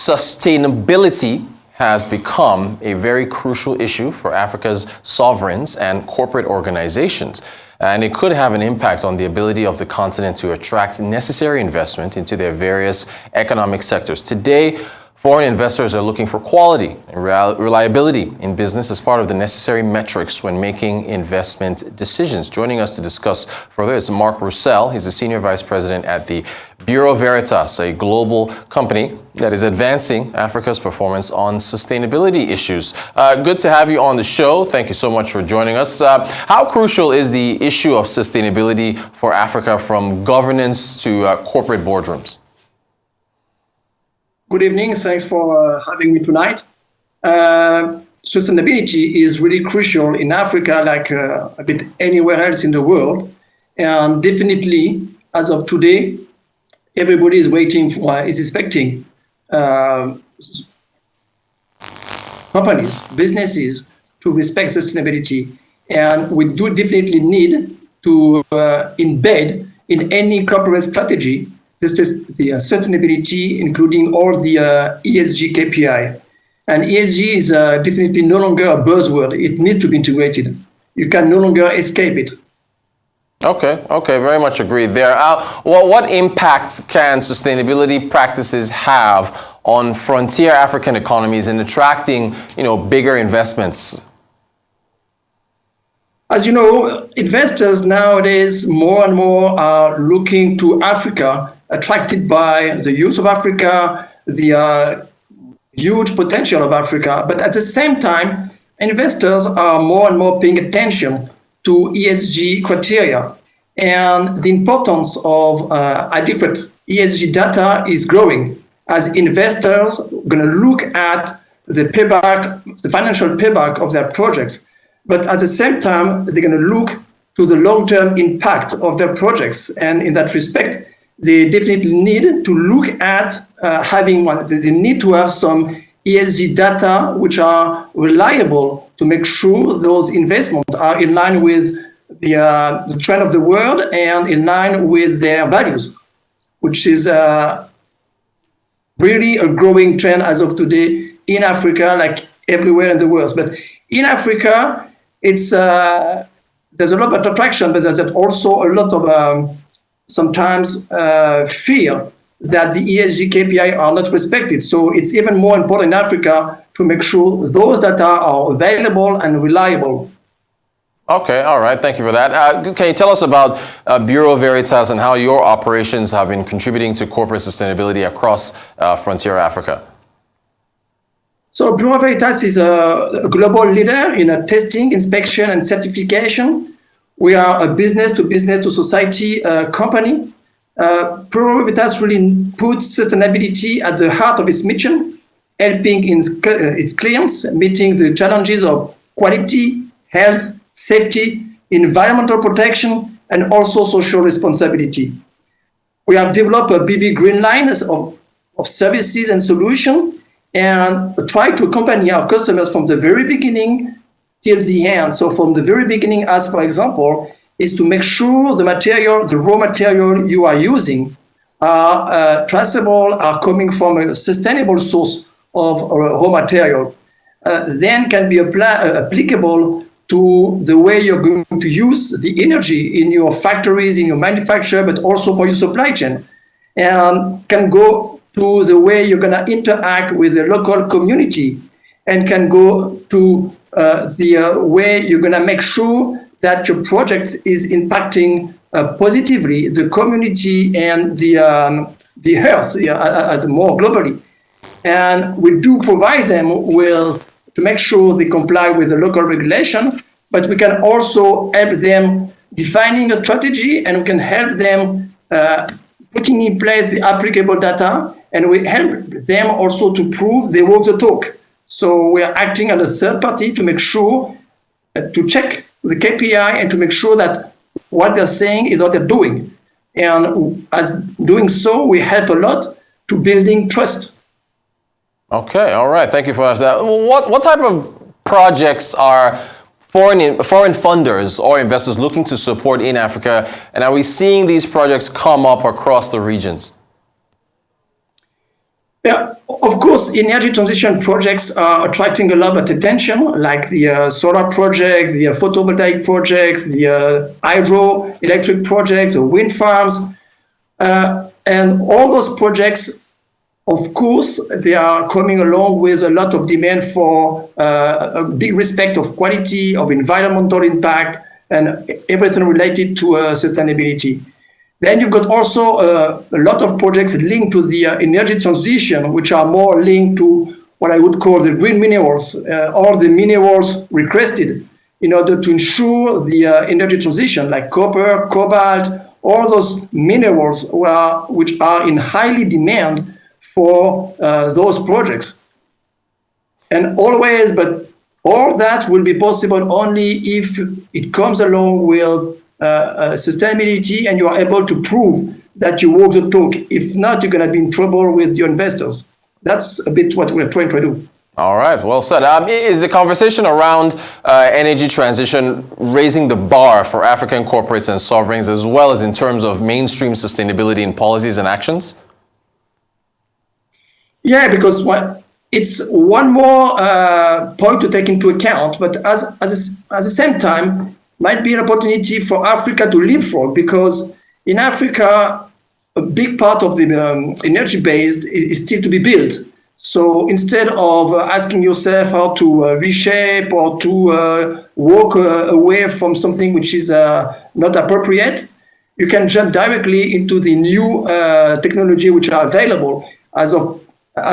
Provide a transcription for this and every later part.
sustainability has become a very crucial issue for Africa's sovereigns and corporate organizations. And it could have an impact on the ability of the continent to attract necessary investment into their various economic sectors. Today, foreign investors are looking for quality and reliability in business as part of the necessary metrics when making investment decisions. Joining us to discuss further is Marc Roussel. He's the Senior Vice President at the Bureau Veritas, a global company that is advancing Africa's performance on sustainability issues. Good to have you on the show. Thank you so much for joining us. How crucial is the issue of sustainability for Africa, from governance to corporate boardrooms? Good evening. Thanks for having me tonight. Sustainability is really crucial in Africa, like a bit anywhere else in the world. And definitely, as of today, everybody is expecting companies, businesses to respect sustainability. And we do definitely need to embed in any corporate strategy the sustainability, including all the ESG KPI. And ESG is definitely no longer a buzzword. It needs to be integrated. You can no longer escape it. Okay, very much agreed there. What impact can sustainability practices have on frontier African economies in attracting, bigger investments? As you know, investors nowadays more and more are looking to Africa, attracted by the youth of Africa, the huge potential of Africa. But at the same time, investors are more and more paying attention to ESG criteria. And the importance of adequate ESG data is growing as investors are going to look at the payback, the financial payback of their projects. But at the same time, they're going to look to the long-term impact of their projects. And in that respect, they definitely need to look at they need to have some ESG data which are reliable to make sure those investments are in line with the trend of the world and in line with their values, which is really a growing trend as of today in Africa, like everywhere in the world. But in Africa, it's there's a lot of attraction, but there's also a lot of sometimes fear that the ESG KPI are not respected. So it's even more important in Africa to make sure those data are available and reliable. Okay, all right. Thank you for that. Can you tell us about Bureau Veritas and how your operations have been contributing to corporate sustainability across frontier Africa? So Bureau Veritas is a global leader in testing, inspection, and certification. We are a business-to-society company. Bureau Veritas really puts sustainability at the heart of its mission, helping its clients meeting the challenges of quality, health, safety, environmental protection, and also social responsibility. We have developed a BV Green Line of services and solutions and try to accompany our customers from the very beginning till the end. So from the very beginning, as for example, is to make sure the raw material you are using are traceable, are coming from a sustainable source of raw material, then can be applicable to the way you're going to use the energy in your factories, in your manufacture, but also for your supply chain, and can go to the way you're going to interact with the local community, and can go to the way you're going to make sure that your project is impacting positively the community and the health more globally. And we do provide them with to make sure they comply with the local regulation, but we can also help them defining a strategy, and we can help them putting in place the applicable data, and we help them also to prove they walk the talk. So we are acting as a third party to make sure to check the KPI and to make sure that what they're saying is what they're doing. And as doing so, we help a lot to building trust. Okay, all right. Thank you for that. What type of projects are foreign funders or investors looking to support in Africa, and are we seeing these projects come up across the regions? Yeah, of course, energy transition projects are attracting a lot of attention, like the solar project, the photovoltaic project, the hydroelectric projects, the wind farms, and all those projects, of course, they are coming along with a lot of demand for a big respect of quality, of environmental impact, and everything related to sustainability. Then you've got also a lot of projects linked to the energy transition, which are more linked to what I would call the green minerals, or the minerals requested in order to ensure the energy transition, like copper, cobalt, all those minerals which are in highly demand for those projects. And always, but all that will be possible only if it comes along with sustainability and you are able to prove that you walk the talk. If not, you're going to be in trouble with your investors. That's a bit what we're trying to do. All right, well said. Is the conversation around energy transition raising the bar for African corporates and sovereigns, as well as in terms of mainstream sustainability in policies and actions? Yeah, because it's one more point to take into account, but at the same time, might be an opportunity for Africa to leapfrog, because in Africa, a big part of the energy base is still to be built. So instead of asking yourself how to reshape or to walk away from something which is not appropriate, you can jump directly into the new technology which are available. As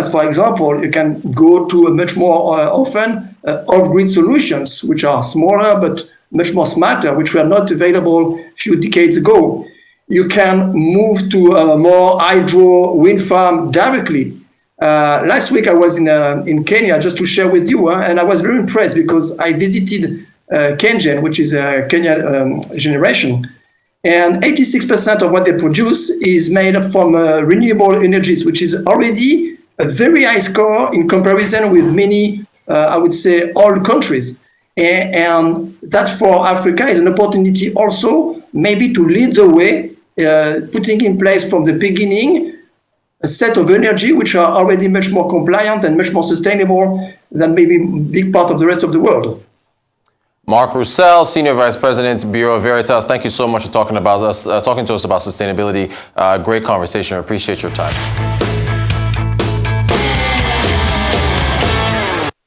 for example, you can go to a much more often off-grid solutions, which are smaller but much more smarter, which were not available a few decades ago. You can move to a more hydro wind farm directly. Last week I was in Kenya, just to share with you, and I was very impressed because I visited KenGen, which is a Kenya generation, and 86% of what they produce is made from renewable energies, which is already a very high score in comparison with many, I would say, old countries. And that for Africa is an opportunity also maybe to lead the way, putting in place from the beginning a set of energy which are already much more compliant and much more sustainable than maybe a big part of the rest of the world. Marc Roussel, Senior Vice President, Bureau of Veritas, thank you so much for talking to us about sustainability. Great conversation. I appreciate your time.